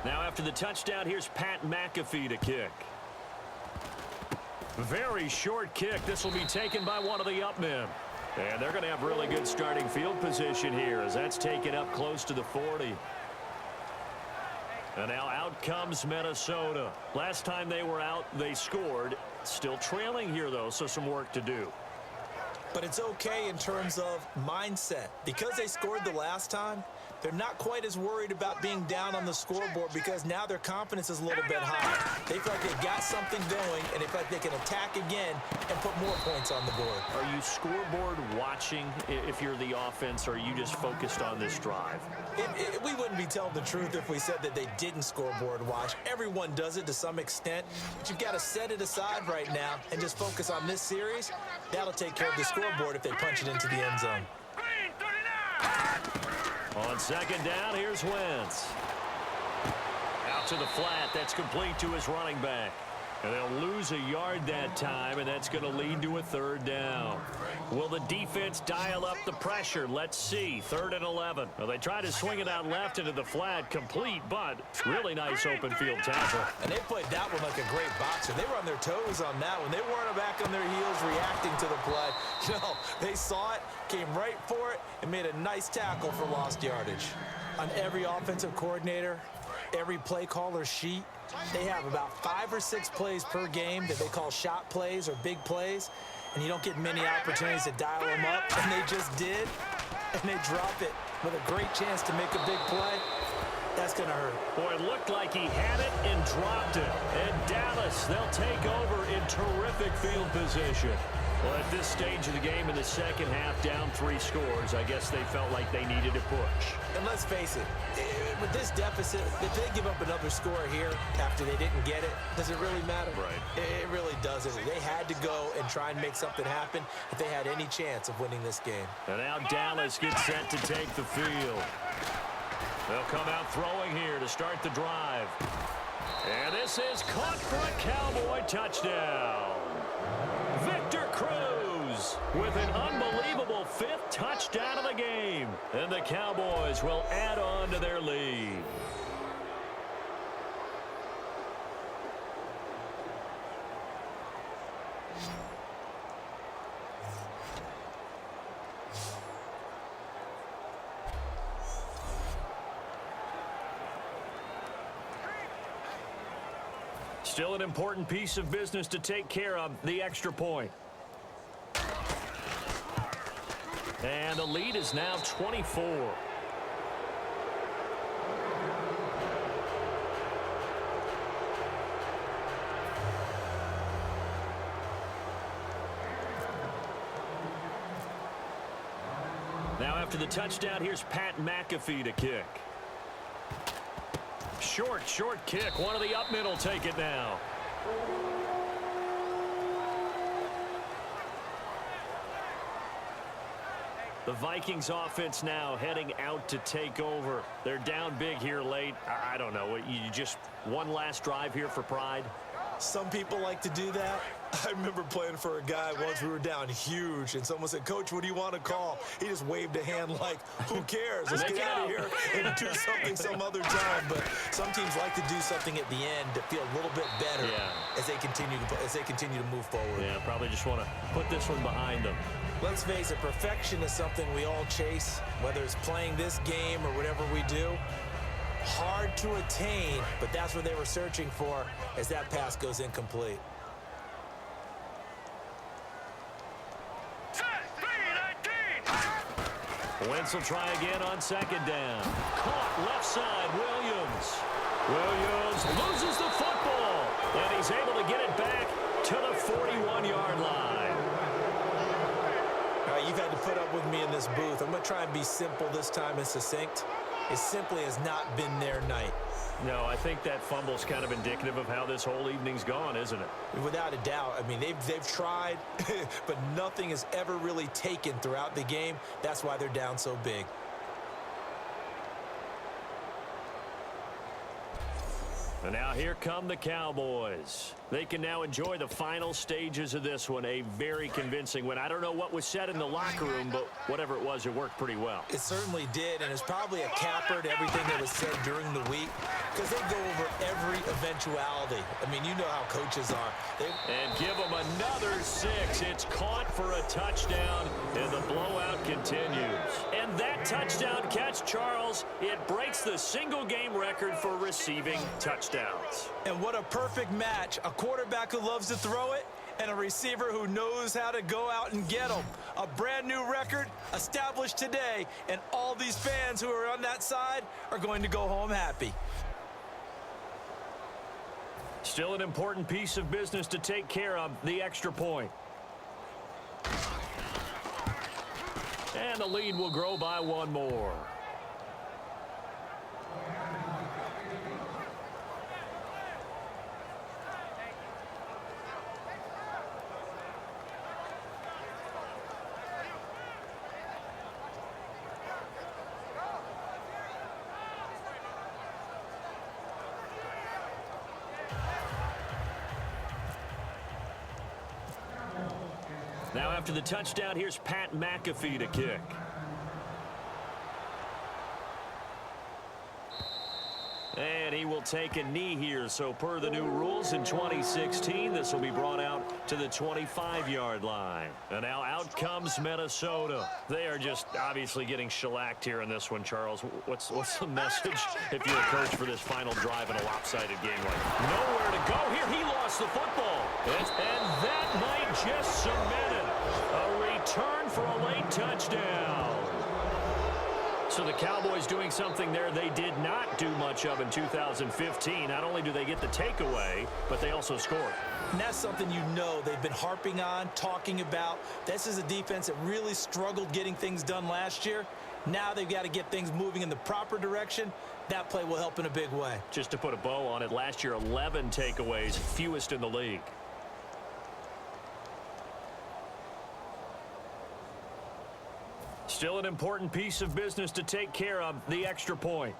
Now after the touchdown, here's Pat McAfee to kick. Very short kick. This will be taken by one of the up men. And they're going to have really good starting field position here as that's taken up close to the 40. And now out comes Minnesota. Last time they were out, they scored. Still trailing here, though, so some work to do. But it's okay in terms of mindset. Because they scored the last time, they're not quite as worried about being down on the scoreboard because now their confidence is a little bit higher. They feel like they've got something going, and they feel like they can attack again and put more points on the board. Are you scoreboard watching if you're the offense, or are you just focused on this drive? We wouldn't be telling the truth if we said that they didn't scoreboard watch. Everyone does it to some extent, but you've got to set it aside right now and just focus on this series. That'll take care of the scoreboard if they punch it into the end zone. On second down, here's Wentz. Out to the flat. That's complete to his running back. And they'll lose a yard that time, and that's going to lead to a third down. Will the defense dial up the pressure? Let's see. 3rd and 11. Well, they try to swing it out left into the flat. Complete, but really nice open field tackle. And they played that one like a great boxer. They were on their toes on that one. They weren't back on their heels reacting to the play. No, they saw it, came right for it, and made a nice tackle for lost yardage. On every offensive coordinator, every play caller sheet, they have about 5 or 6 plays per game that they call shot plays or big plays, and you don't get many opportunities to dial them up, and they just did, and they drop it with a great chance to make a big play. That's going to hurt. Boy, it looked like he had it and dropped it. And Dallas, they'll take over in terrific field position. Well, at this stage of the game in the second half, down 3 scores, I guess they felt like they needed to push. And let's face it, with this deficit, if they give up another score here after they didn't get it, does it really matter? Right. It really doesn't. They had to go and try and make something happen if they had any chance of winning this game. And now Dallas gets set to take the field. They'll come out throwing here to start the drive. And this is caught for a Cowboy touchdown. Victor Cruz with an unbelievable 5th touchdown of the game. And the Cowboys will add on to their lead. Still an important piece of business to take care of, the extra point. And the lead is now 24. Now after the touchdown, here's Pat McAfee to kick. Short kick. One of the up men will take it now. The Vikings offense now heading out to take over. They're down big here late. I don't know. You just one last drive here for pride? Some people like to do that. I remember playing for a guy once. We were down huge, and someone said, "Coach, what do you want to call?" He just waved a hand like, who cares? Let's get out of here and do something some other time. But some teams like to do something at the end to feel a little bit better as they continue to move forward. Yeah, probably just want to put this one behind them. Let's face it, perfection is something we all chase, whether it's playing this game or whatever we do. Hard to attain, but that's what they were searching for as that pass goes incomplete. Wentz will try again on second down. Caught left side, Williams. Williams loses the football, and he's able to get it back to the 41-yard line. All right, you've had to put up with me in this booth. I'm going to try and be simple this time and succinct. It simply has not been their night. No, I think that fumble's kind of indicative of how this whole evening's gone, isn't it? Without a doubt. I mean, they've tried, but nothing has ever really taken throughout the game. That's why they're down so big. And now here come the Cowboys. They can now enjoy the final stages of this one. A very convincing win. I don't know what was said in the locker room, but whatever it was, it worked pretty well. It certainly did, and it's probably a capper to everything that was said during the week because they go over every eventuality. I mean, you know how coaches are. And give them another 6. It's caught for a touchdown, and the blowout continues. And that touchdown catch, Charles, it breaks the single-game record for receiving touchdowns. And what a perfect match. A quarterback who loves to throw it and a receiver who knows how to go out and get them. A brand new record established today, and all these fans who are on that side are going to go home happy. Still an important piece of business to take care of, the extra point. And the lead will grow by 1 more. Now after the touchdown, here's Pat McAfee to kick. And he will take a knee here. So per the new rules in 2016, this will be brought out to the 25-yard line. And now out comes Minnesota. They are just obviously getting shellacked here in this one, Charles. What's the message if you're a coach for this final drive in a lopsided game like that? Nowhere to go here. He lost the football. And that might just cement it. A return for a late touchdown. So the Cowboys doing something there they did not do much of in 2015. Not only do they get the takeaway, but they also score. And that's something you know they've been harping on, talking about. This is a defense that really struggled getting things done last year. Now they've got to get things moving in the proper direction. That play will help in a big way. Just to put a bow on it, last year 11 takeaways, fewest in the league. Still an important piece of business to take care of, the extra point.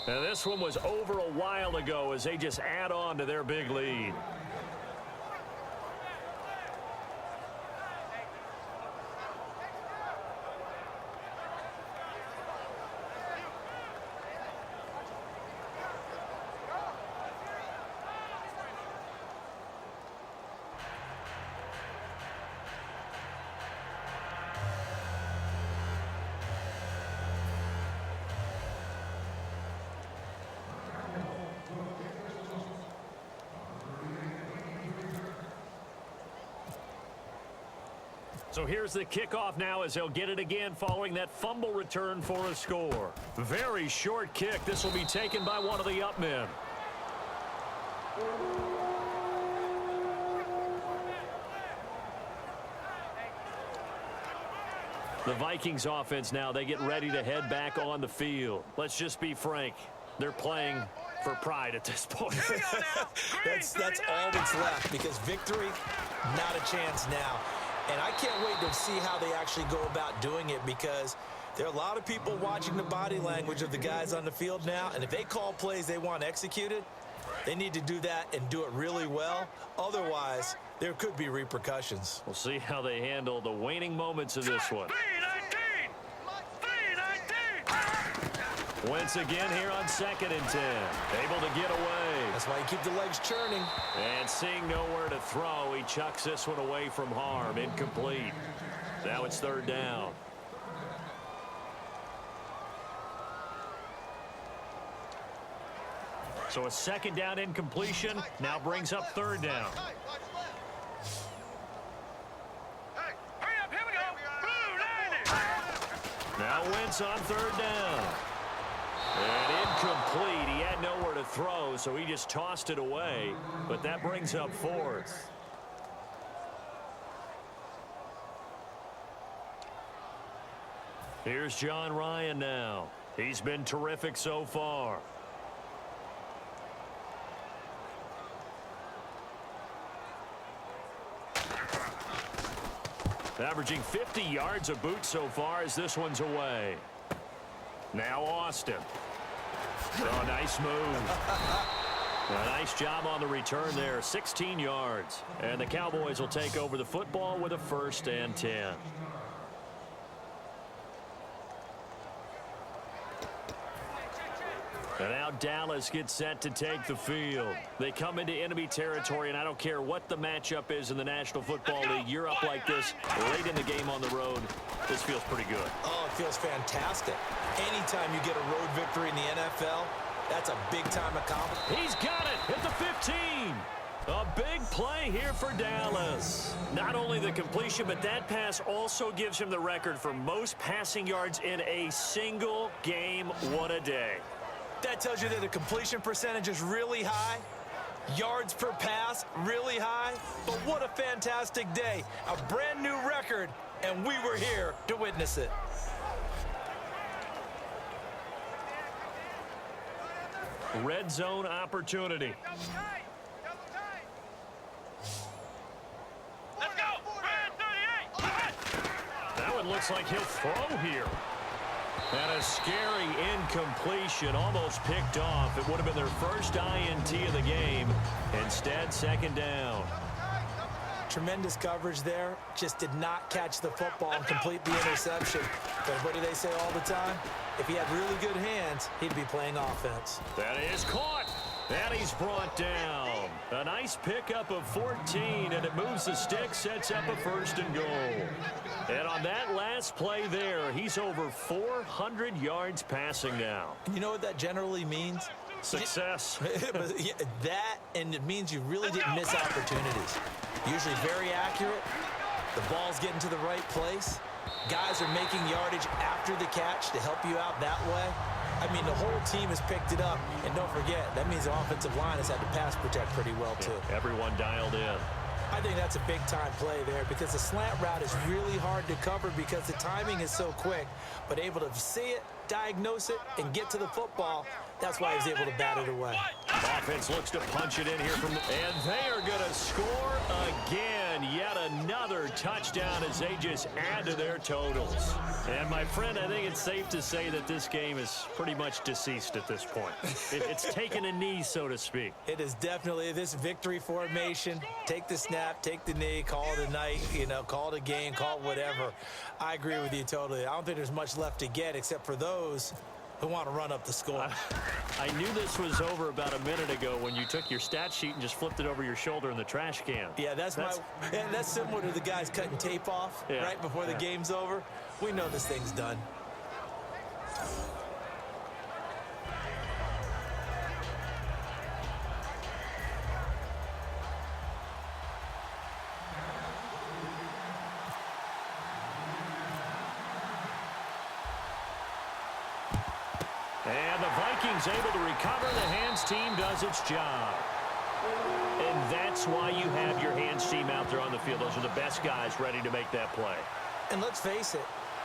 And this one was over a while ago as they just add on to their big lead. So here's the kickoff now as they'll get it again following that fumble return for a score. Very short kick. This will be taken by one of the up men. The Vikings offense now, they get ready to head back on the field. Let's just be frank. They're playing for pride at this point. That's all that's left because victory, not a chance now. And I can't wait to see how they actually go about doing it because there are a lot of people watching the body language of the guys on the field now. And if they call plays they want executed, they need to do that and do it really well. Otherwise, there could be repercussions. We'll see how they handle the waning moments of this one. Wentz again here on 2nd and 10. Able to get away. That's why you keep the legs churning. And seeing nowhere to throw, he chucks this one away from harm. Incomplete. Now it's 3rd down. So a 2nd down incompletion now brings up 3rd down. Now Wentz on 3rd down. And incomplete. He had nowhere to throw, so he just tossed it away. But that brings up 4th. Here's John Ryan now. He's been terrific so far. Averaging 50 yards a boot so far as this one's away. Now Austin. Oh, nice move. A nice job on the return there, 16 yards. And the Cowboys will take over the football with a 1st and 10. And now Dallas gets set to take the field. They come into enemy territory, and I don't care what the matchup is in the National Football League. You're up like this late in the game on the road. This feels pretty good. Oh, it feels fantastic. Anytime you get a road victory in the NFL, that's a big-time accomplishment. He's got it at the 15. A big play here for Dallas. Not only the completion, but that pass also gives him the record for most passing yards in a single game. What a day. That tells you that the completion percentage is really high. Yards per pass, really high. But what a fantastic day. A brand new record, and we were here to witness it. Red zone opportunity. Let's go. Red 38. That one looks like he'll throw here. And a scary incompletion, almost picked off. It would have been their first INT of the game. Instead, 2nd down. Tremendous coverage there. Just did not catch the football and complete the interception. But what do they say all the time? If he had really good hands, he'd be playing offense. That is caught. And he's brought down. A nice pickup of 14, and it moves the stick, sets up a 1st and goal. And on that last play there, he's over 400 yards passing now. You know what that generally means? Success. That, and it means you really didn't miss opportunities. Usually very accurate. The ball's getting to the right place. Guys are making yardage after the catch to help you out that way. I mean, the whole team has picked it up. And don't forget, that means the offensive line has had to pass protect pretty well, too. Yeah, everyone dialed in. I think that's a big-time play there because the slant route is really hard to cover because the timing is so quick. But able to see it, diagnose it, and get to the football, that's why he's able to bat it away. Offense looks to punch it in here from, and they are going to score again. Yet another touchdown as they just add to their totals. And my friend, I think it's safe to say that this game is pretty much deceased at this point. It's taken a knee, so to speak. It is definitely this victory formation. Take the snap, take the knee, call it a night, call it a game, call it whatever. I agree with you totally. I don't think there's much left to get except for those who want to run up the score. I knew this was over about a minute ago when you took your stat sheet and just flipped it over your shoulder in the trash can. Yeah, that's similar to the guys cutting tape off right before the game's over. We know this thing's done. And the Vikings able to recover. The hands team does its job. And that's why you have your hands team out there on the field. Those are the best guys ready to make that play. And let's face it,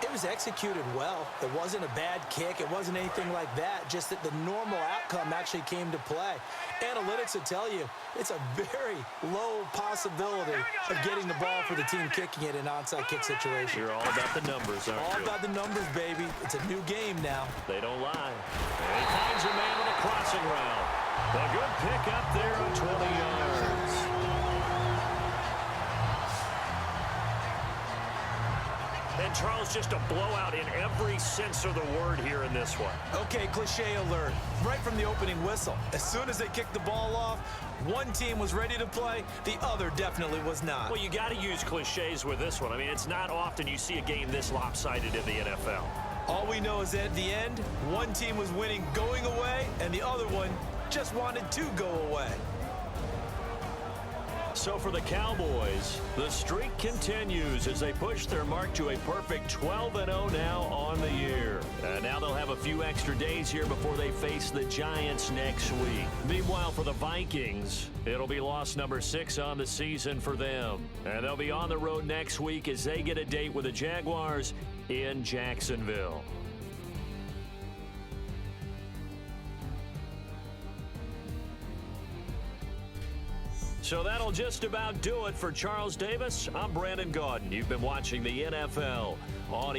it was executed well. It wasn't a bad kick. It wasn't anything like that. Just that the normal outcome actually came to play. Analytics will tell you it's a very low possibility of getting the ball for the team kicking it in an onside kick situation. You're all about the numbers, aren't you? All about the numbers, baby. It's a new game now. They don't lie. And he finds a man on a crossing route. A good pick up there on 20 yards. And Charles, just a blowout in every sense of the word here in this one. Okay, cliche alert. Right from the opening whistle. As soon as they kicked the ball off, one team was ready to play, the other definitely was not. Well, you got to use cliches with this one. I mean, it's not often you see a game this lopsided in the NFL. All we know is that at the end, one team was winning going away, and the other one just wanted to go away. So for the Cowboys, the streak continues as they push their mark to a perfect 12-0 now on the year. And now they'll have a few extra days here before they face the Giants next week. Meanwhile, for the Vikings, it'll be loss number 6 on the season for them. And they'll be on the road next week as they get a date with the Jaguars in Jacksonville. So that'll just about do it for Charles Davis. I'm Brandon Gaudin. You've been watching the NFL on